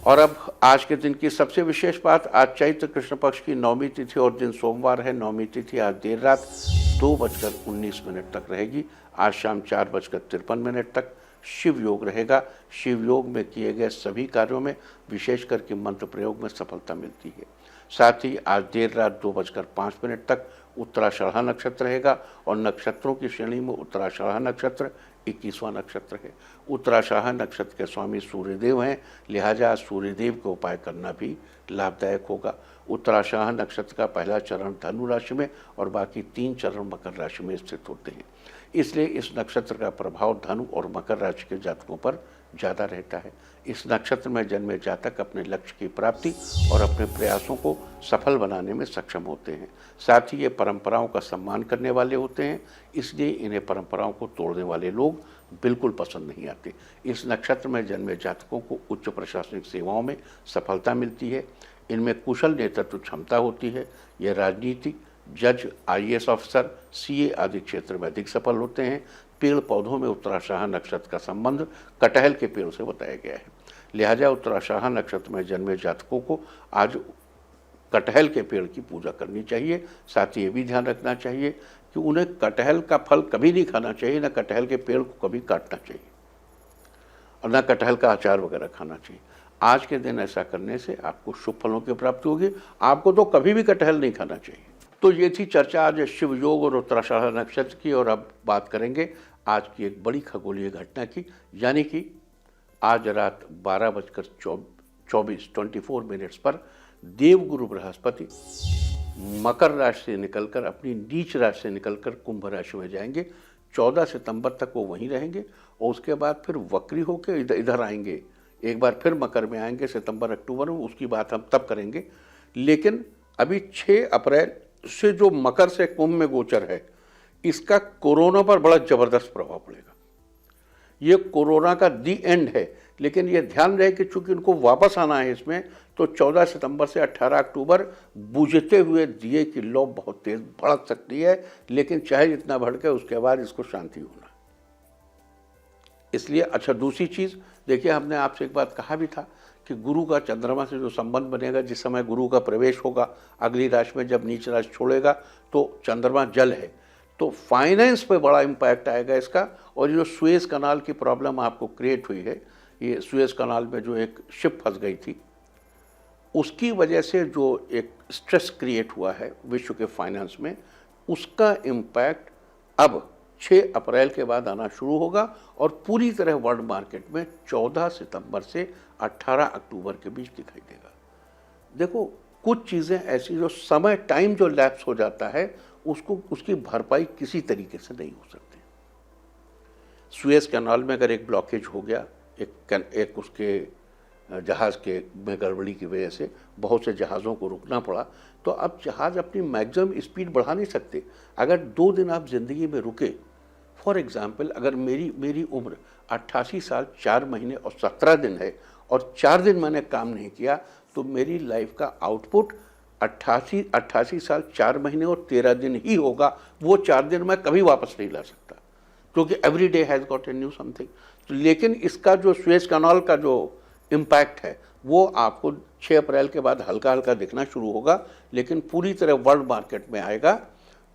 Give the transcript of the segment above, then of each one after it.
और अब आज के दिन की सबसे विशेष बात, आज चैत्र कृष्ण पक्ष की नवमी तिथि और दिन सोमवार है। नवमी तिथि आज देर रात 2:19 तक रहेगी। आज शाम 4:53 तक शिव योग रहेगा। शिव योग में किए गए सभी कार्यों में विशेष करके मंत्र प्रयोग में सफलता मिलती है। साथ ही आज देर रात 2:05 तक उत्तराषाढ़ा नक्षत्र रहेगा और नक्षत्रों की श्रेणी में उत्तराषाढ़ा नक्षत्र 21वां नक्षत्र है। उत्तराषाढ़ा नक्षत्र के स्वामी सूर्यदेव हैं, लिहाजा आज सूर्यदेव के उपाय करना भी लाभदायक होगा। उत्तराषाढ़ा नक्षत्र का पहला चरण धनु राशि में और बाकी 3 चरण मकर राशि में स्थित होते हैं, इसलिए इस नक्षत्र का प्रभाव धनु और मकर राशि के जातकों पर ज़्यादा रहता है। इस नक्षत्र में जन्मे जातक अपने लक्ष्य की प्राप्ति और अपने प्रयासों को सफल बनाने में सक्षम होते हैं। साथ ही ये परंपराओं का सम्मान करने वाले होते हैं, इसलिए इन्हें परंपराओं को तोड़ने वाले लोग बिल्कुल पसंद नहीं आते। इस नक्षत्र में जन्मे जातकों को उच्च प्रशासनिक सेवाओं में सफलता मिलती है। इनमें कुशल नेतृत्व क्षमता होती है। ये राजनीति, जज, IAS ऑफिसर, CA आदि क्षेत्र में अधिक सफल होते हैं। पेड़ पौधों में उत्तराषाढ़ा नक्षत्र का संबंध कटहल के पेड़ से बताया गया है, लिहाजा उत्तराषाढ़ा नक्षत्र में जन्मे जातकों को आज कटहल के पेड़ की पूजा करनी चाहिए। साथ ही ये भी ध्यान रखना चाहिए कि उन्हें कटहल का फल कभी नहीं खाना चाहिए, न कटहल के पेड़ को कभी काटना चाहिए और न कटहल का अचार वगैरह खाना चाहिए। आज के दिन ऐसा करने से आपको शुभ फलों की प्राप्ति होगी। आपको तो कभी भी कटहल नहीं खाना चाहिए। तो ये थी चर्चा आज शिव योग और उत्तराषाढ़ा नक्षत्र की। और अब बात करेंगे आज की एक बड़ी खगोलीय घटना की, यानी कि आज रात 12:24 पर देवगुरु बृहस्पति मकर राशि से निकलकर अपनी नीच राशि से निकलकर कुंभ राशि में जाएंगे। 14 सितंबर तक वो वहीं रहेंगे और उसके बाद फिर वक्री होकर इधर आएंगे। एक बार फिर मकर में आएंगे सितंबर अक्टूबर में, उसकी बात हम तब करेंगे। लेकिन अभी 6 अप्रैल से जो मकर से कुंभ में गोचर है, इसका कोरोना पर बड़ा जबरदस्त प्रभाव पड़ेगा। ये कोरोना का दी एंड है, लेकिन ये ध्यान रहे कि चूंकि इनको वापस आना है इसमें, तो 14 सितंबर से 18 अक्टूबर बुझते हुए दिए की लौ बहुत तेज भड़क सकती है, लेकिन चाहे जितना भड़के उसके बाद इसको शांति होना। इसलिए अच्छा, दूसरी चीज़ देखिए, हमने आपसे एक बात कहा भी था कि गुरु का चंद्रमा से जो संबंध बनेगा, जिस समय गुरु का प्रवेश होगा अगली राशि में, जब नीच राशि छोड़ेगा तो चंद्रमा जल है, तो फाइनेंस पे बड़ा इम्पैक्ट आएगा इसका। और ये जो सुएज कनाल की प्रॉब्लम आपको क्रिएट हुई है, ये सुएज कनाल में जो एक शिप फंस गई थी, उसकी वजह से जो एक स्ट्रेस क्रिएट हुआ है विश्व के फाइनेंस में, उसका इम्पैक्ट अब 6 अप्रैल के बाद आना शुरू होगा और पूरी तरह वर्ल्ड मार्केट में 14 सितंबर से 18 अक्टूबर के बीच दिखाई देगा। देखो, कुछ चीज़ें ऐसी जो समय टाइम जो लैप्स हो जाता है, उसको उसकी भरपाई किसी तरीके से नहीं हो सकती। सुएज कैनाल में अगर एक ब्लॉकेज हो गया, एक उसके जहाज़ के में गड़बड़ी की वजह से बहुत से जहाज़ों को रुकना पड़ा, तो अब जहाज़ अपनी मैक्सिमम स्पीड बढ़ा नहीं सकते। अगर 2 दिन आप ज़िंदगी में रुके, फॉर एग्ज़ाम्पल अगर मेरी उम्र 88 साल 4 महीने और 17 दिन है और 4 दिन मैंने काम नहीं किया, तो मेरी लाइफ का आउटपुट 88 साल 4 महीने और 13 दिन ही होगा। वो 4 दिन मैं कभी वापस नहीं ला सकता, क्योंकि every day has got a new something. तो लेकिन इसका जो सुएज कैनाल का जो इम्पैक्ट है, वो आपको 6 अप्रैल के बाद हल्का हल्का दिखना शुरू होगा, लेकिन पूरी तरह वर्ल्ड मार्केट में आएगा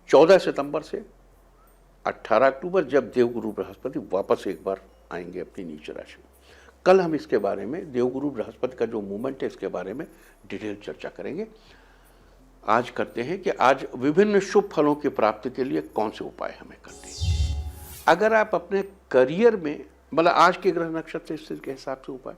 14 सितंबर से 18 अक्टूबर, जब देवगुरु बृहस्पति वापस एक बार आएंगे अपनी नीच राशि में। कल हम इसके बारे में, देवगुरु बृहस्पति का जो मूवमेंट है, इसके बारे में डिटेल चर्चा करेंगे। आज करते हैं कि आज विभिन्न शुभ फलों की प्राप्ति के लिए कौन से उपाय हमें करने हैं। अगर आप अपने करियर में, मतलब आज के ग्रह नक्षत्र स्थिति के हिसाब से उपाय,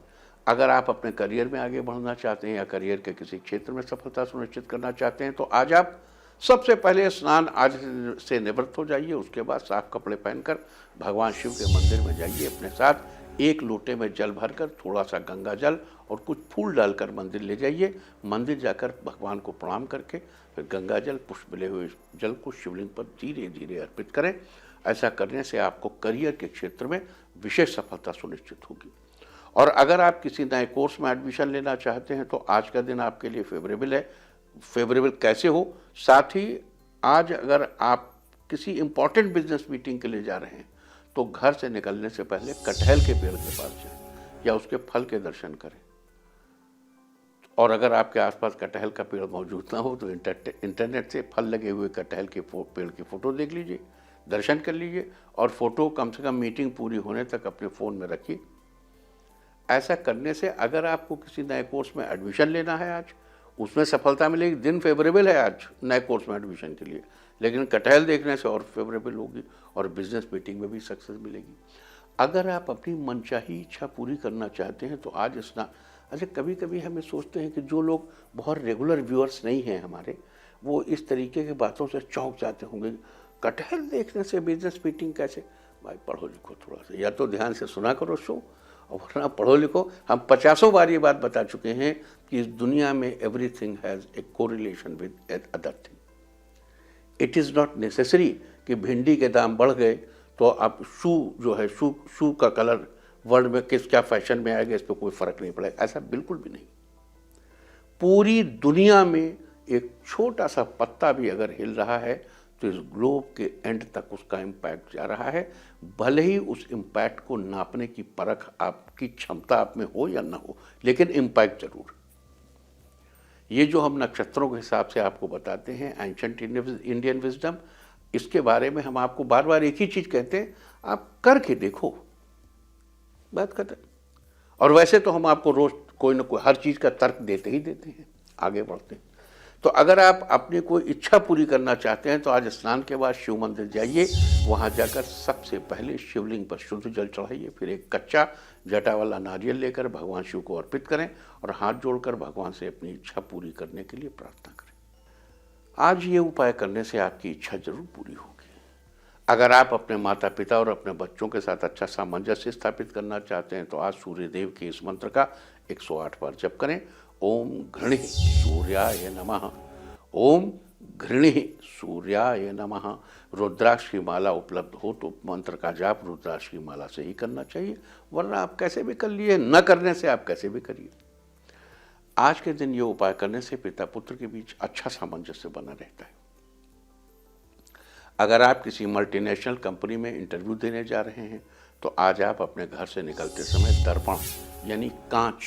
अगर आप अपने करियर में आगे बढ़ना चाहते हैं या करियर के किसी क्षेत्र में सफलता सुनिश्चित करना चाहते हैं, तो आज आप सबसे पहले स्नान आज से निवृत्त हो जाइए। उसके बाद साफ कपड़े पहनकर भगवान शिव के मंदिर में जाइए। अपने साथ एक लोटे में जल भरकर थोड़ा सा गंगा जल और कुछ फूल डालकर मंदिर ले जाइए। मंदिर जाकर भगवान को प्रणाम करके फिर गंगा जल, पुष्प मिले हुए जल को शिवलिंग पर धीरे धीरे अर्पित करें। ऐसा करने से आपको करियर के क्षेत्र में विशेष सफलता सुनिश्चित होगी। और अगर आप किसी नए कोर्स में एडमिशन लेना चाहते हैं, तो आज का दिन आपके लिए फेवरेबल है। फेवरेबल कैसे हो? साथ ही आज अगर आप किसी इम्पॉर्टेंट बिजनेस मीटिंग के लिए जा रहे हैं, तो घर से निकलने से पहले कटहल के पेड़ के पास जाएं या उसके फल के दर्शन करें। और अगर आपके आसपास कटहल का पेड़ मौजूद ना हो तो इंटरनेट से फल लगे हुए कटहल के पेड़ की फ़ोटो देख लीजिए, दर्शन कर लीजिए और फ़ोटो कम से कम मीटिंग पूरी होने तक अपने फ़ोन में रखिए। ऐसा करने से अगर आपको किसी नए कोर्स में एडमिशन लेना है आज, उसमें सफलता मिलेगी, दिन फेवरेबल है आज नए कोर्स में एडमिशन के लिए, लेकिन कटहल देखने से और फेवरेबल होगी और बिजनेस मीटिंग में भी सक्सेस मिलेगी। अगर आप अपनी मनचाही इच्छा पूरी करना चाहते हैं तो आज स्नान, अच्छा कभी कभी हमें सोचते हैं कि जो लोग बहुत रेगुलर व्यूअर्स नहीं हैं हमारे, वो इस तरीके की बातों से चौंक जाते होंगे, कटहल देखने से बिजनेस मीटिंग कैसे। भाई पढ़ो लिखो थोड़ा सा, या तो ध्यान से सुना करो शो, और वरना पढ़ो लिखो। हम 50 बार ये बात बता चुके हैं कि इस दुनिया में everything has a correlation with other thing. It is not necessary कि भिंडी के दाम बढ़ गए तो आप शू जो है शू का कलर वर्ल्ड में किस क्या फैशन में आएगा इस पर कोई फ़र्क नहीं पड़ेगा, ऐसा बिल्कुल भी नहीं। पूरी दुनिया में एक छोटा सा पत्ता भी अगर हिल रहा है तो इस ग्लोब के एंड तक उसका इम्पैक्ट जा रहा है, भले ही उस इम्पैक्ट को नापने की परख आपकी क्षमता आप में हो या ना हो, लेकिन इम्पैक्ट जरूर। ये जो हम नक्षत्रों के हिसाब से आपको बताते हैं एंशंट इंडियन विजडम, इसके बारे में हम आपको बार बार एक ही चीज़ कहते हैं, आप करके देखो, बात खत्म। और वैसे तो हम आपको रोज कोई ना कोई हर चीज़ का तर्क देते ही देते हैं, आगे बढ़ते हैं। तो अगर आप अपनी कोई इच्छा पूरी करना चाहते हैं तो आज स्नान के बाद शिव मंदिर जाइए, वहाँ जाकर सबसे पहले शिवलिंग पर शुद्ध जल चढ़ाइए, फिर एक कच्चा जटा वाला नारियल लेकर भगवान शिव को अर्पित करें और हाथ जोड़कर भगवान से अपनी इच्छा पूरी करने के लिए प्रार्थना करें। आज ये उपाय करने से आपकी इच्छा जरूर पूरी होगी। अगर आप अपने माता पिता और अपने बच्चों के साथ अच्छा सामंजस्य स्थापित करना चाहते हैं तो आज सूर्यदेव के इस मंत्र का 108 बार जप करें। ओम घृणिः सूर्याय नमः, ओम घृणिः सूर्याय नमः। रुद्राक्ष की माला उपलब्ध हो तो मंत्र का जाप रुद्राक्ष की माला से ही करना चाहिए, वरना आप कैसे भी कर लिए, न करने से आप कैसे भी करिए। आज के दिन ये उपाय करने से पिता पुत्र के बीच अच्छा सामंजस्य बना रहता है। अगर आप किसी मल्टीनेशनल कंपनी में इंटरव्यू देने जा रहे हैं तो आज आप अपने घर से निकलते समय दर्पण यानी कांच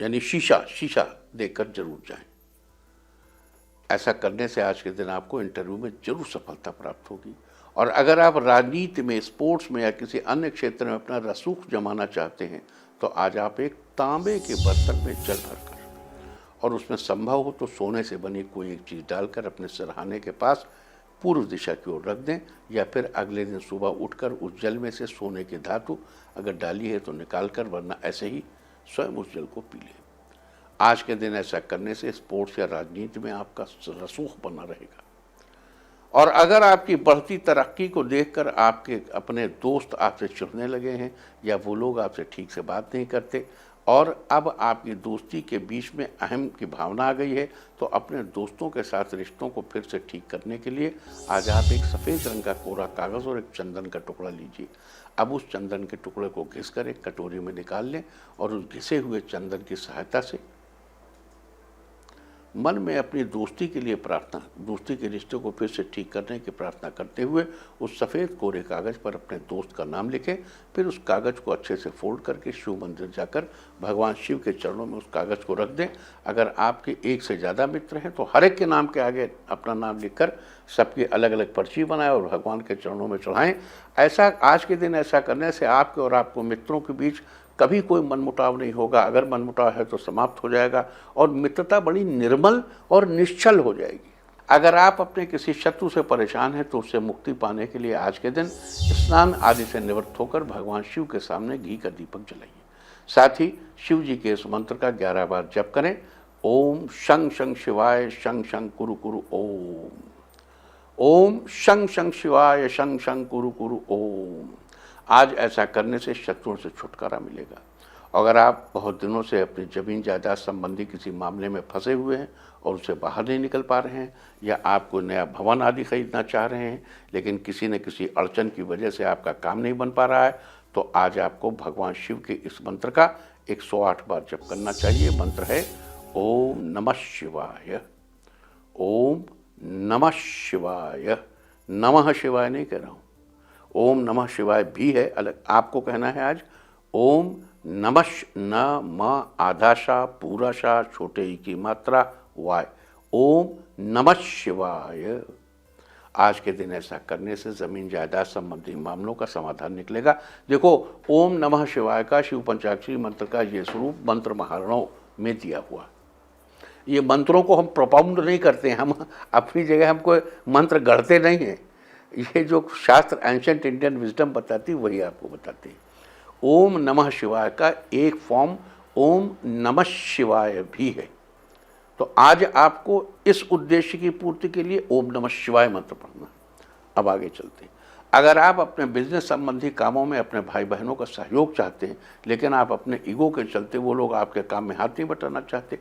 यानी शीशा देखकर जरूर जाएं। ऐसा करने से आज के दिन आपको इंटरव्यू में जरूर सफलता प्राप्त होगी। और अगर आप राजनीति में, स्पोर्ट्स में या किसी अन्य क्षेत्र में अपना रसूख जमाना चाहते हैं तो आज आप एक तांबे के बर्तन में जल भरकर और उसमें संभव हो तो सोने से बनी कोई एक चीज़ डालकर अपने सिरहाने के पास पूर्व दिशा की ओर रख दें, या फिर अगले दिन सुबह उठकर उस जल में से सोने की धातु अगर डाली है तो निकाल कर, वरना ऐसे ही स्वयं उस जल को पी लें। आज के दिन ऐसा करने से स्पोर्ट्स या राजनीति में आपका रसूख बना रहेगा। और अगर आपकी बढ़ती तरक्की को देखकर आपके अपने दोस्त आपसे चिढ़ने लगे हैं या वो लोग आपसे ठीक से बात नहीं करते और अब आपकी दोस्ती के बीच में अहम की भावना आ गई है, तो अपने दोस्तों के साथ रिश्तों को फिर से ठीक करने के लिए आज आप एक सफ़ेद रंग का कोरा कागज़ और एक चंदन का टुकड़ा लीजिए। अब उस चंदन के टुकड़े को घिसकर एक कटोरी में निकाल लें और उस घिसे हुए चंदन की सहायता से मन में अपनी दोस्ती के लिए प्रार्थना, दोस्ती के रिश्ते को फिर से ठीक करने की प्रार्थना करते हुए उस सफ़ेद कोरे कागज़ पर अपने दोस्त का नाम लिखें। फिर उस कागज़ को अच्छे से फोल्ड करके शिव मंदिर जाकर भगवान शिव के चरणों में उस कागज़ को रख दें। अगर आपके एक से ज़्यादा मित्र हैं तो हर एक के नाम के आगे अपना नाम लिखकर सबकी अलग अलग पर्ची बनाएं और भगवान के चरणों में चढ़ाएँ। ऐसा आज के दिन ऐसा करने से आपके और आपको मित्रों के बीच कभी कोई मनमुटाव नहीं होगा। अगर मनमुटाव है तो समाप्त हो जाएगा और मित्रता बड़ी निर्मल और निश्चल हो जाएगी। अगर आप अपने किसी शत्रु से परेशान हैं तो उससे मुक्ति पाने के लिए आज के दिन स्नान आदि से निवृत्त होकर भगवान शिव के सामने घी का दीपक जलाइए। साथ ही शिव जी के इस मंत्र का 11 बार जप करें। ओम शं शं शिवाय शं शं कुरु कुरु ओम। ओम शं शं शिवाय शं शं कुरु कुरु ओम। आज ऐसा करने से शत्रुओं से छुटकारा मिलेगा। अगर आप बहुत दिनों से अपनी ज़मीन जायदाद संबंधी किसी मामले में फंसे हुए हैं और उससे बाहर नहीं निकल पा रहे हैं, या आप कोई नया भवन आदि खरीदना चाह रहे हैं लेकिन किसी न किसी अड़चन की वजह से आपका काम नहीं बन पा रहा है, तो आज आपको भगवान शिव के इस मंत्र का 108 बार जप करना चाहिए। मंत्र है ओम नमः शिवाय। ओम नमः शिवाय। नमः शिवाय नहीं कह रहा हूँ, ओम नमः शिवाय भी है अलग, आपको कहना है आज ओम नमश न म आधा सा पूरा सा छोटे ई की मात्रा वाय, ओम नमः शिवाय। आज के दिन ऐसा करने से जमीन जायदाद संबंधी मामलों का समाधान निकलेगा। देखो, ओम नमः शिवाय का शिव पंचाक्षरी मंत्र का ये स्वरूप मंत्र महारणों में दिया हुआ। ये मंत्रों को हम प्रोपाउंड नहीं करते हैं, हम अपनी जगह हमको मंत्र गढ़ते नहीं हैं। ये जो शास्त्र एंशिएंट इंडियन विजडम बताती वही आपको बताती है। ओम नमः शिवाय का एक फॉर्म ओम नमः शिवाय भी है। तो आज आपको इस उद्देश्य की पूर्ति के लिए ओम नमः शिवाय मंत्र पढ़ना। अब आगे चलते हैं। अगर आप अपने बिजनेस संबंधी कामों में अपने भाई बहनों का सहयोग चाहते हैं, लेकिन आप अपने ईगो के चलते वो लोग आपके काम में हाथ नहीं बटाना चाहते,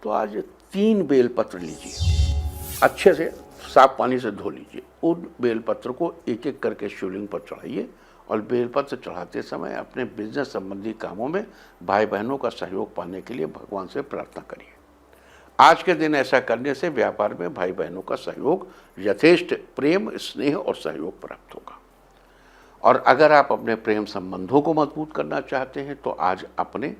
तो आज 3 बेलपत्र लीजिए, अच्छे से साफ पानी से धो लीजिए। उन बेलपत्र को एक एक करके शिवलिंग पर चढ़ाइए और बेलपत्र चढ़ाते समय अपने बिजनेस संबंधी कामों में भाई बहनों का सहयोग पाने के लिए भगवान से प्रार्थना करिए। आज के दिन ऐसा करने से व्यापार में भाई बहनों का सहयोग, यथेष्ट प्रेम, स्नेह और सहयोग प्राप्त होगा। और अगर आप अपने प्रेम संबंधों को मजबूत करना चाहते हैं तो आज अपने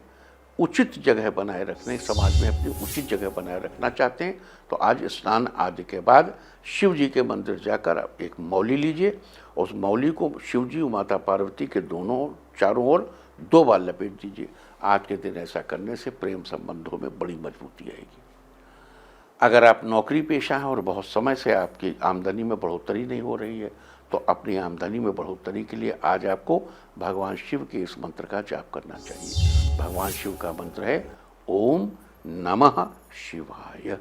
उचित जगह बनाए रखने, समाज में अपनी उचित जगह बनाए रखना चाहते हैं तो आज स्नान आदि के बाद शिव जी के मंदिर जाकर आप एक मौली लीजिए। उस मौली को शिव जी और माता पार्वती के दोनों चारों ओर 2 बार लपेट दीजिए। आज के दिन ऐसा करने से प्रेम संबंधों में बड़ी मजबूती आएगी। अगर आप नौकरी पेशा हैं और बहुत समय से आपकी आमदनी में बढ़ोतरी नहीं हो रही है तो अपनी आमदनी में बढ़ोतरी के लिए आज आपको भगवान शिव के इस मंत्र का जाप करना चाहिए। भगवान शिव का मंत्र है ओम नमः शिवाय,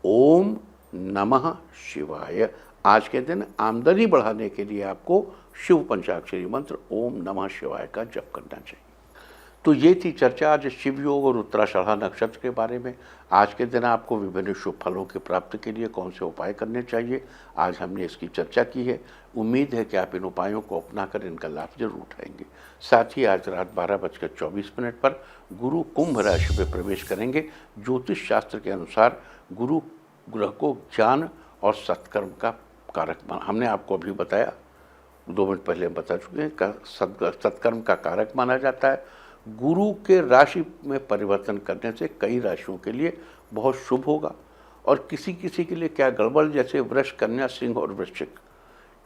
ओम नमः शिवाय। आज के दिन आमदनी बढ़ाने के लिए आपको शिव पंचाक्षरी मंत्र ओम नमः शिवाय का जप करना चाहिए। तो ये थी चर्चा आज शिव योग और उत्तराषाढ़ा नक्षत्र के बारे में। आज के दिन आपको विभिन्न शुभ फलों की प्राप्ति के लिए कौन से उपाय करने चाहिए, आज हमने इसकी चर्चा की है। उम्मीद है कि आप इन उपायों को अपनाकर इनका लाभ जरूर उठाएंगे। साथ ही आज रात 12:24 पर गुरु कुंभ राशि में प्रवेश करेंगे। ज्योतिष शास्त्र के अनुसार गुरु ग्रह को ज्ञान और सत्कर्म का कारक माना, हमने आपको अभी बताया, 2 मिनट पहले हम बता चुके हैं, सत्कर्म का कारक माना जाता है। गुरु के राशि में परिवर्तन करने से कई राशियों के लिए बहुत शुभ होगा और किसी किसी के लिए क्या गड़बड़, जैसे वृष, कन्या, सिंह और वृश्चिक,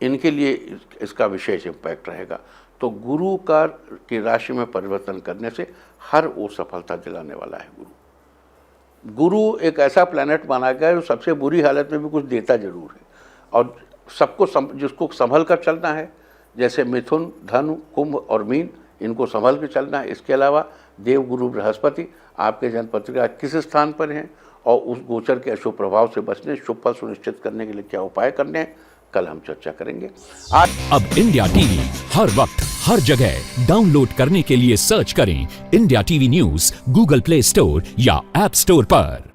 इनके लिए इसका विशेष इम्पैक्ट रहेगा। तो गुरु का की राशि में परिवर्तन करने से हर वो सफलता दिलाने वाला है। गुरु एक ऐसा प्लैनेट माना गया है जो सबसे बुरी हालत में भी कुछ देता जरूर है और सबको जिसको संभल कर चलना है, जैसे मिथुन, धनु, कुंभ और मीन, इनको संभल के चलना है। इसके अलावा देव गुरु बृहस्पति आपके जन्मपत्रिका किस स्थान पर हैं और उस गोचर के अशुभ प्रभाव से बचने, शुभ फल सुनिश्चित करने के लिए क्या उपाय करने हैं, कल हम चर्चा करेंगे। आज अब इंडिया टीवी हर वक्त हर जगह डाउनलोड करने के लिए सर्च करें India TV news Google play store या ऐप स्टोर पर।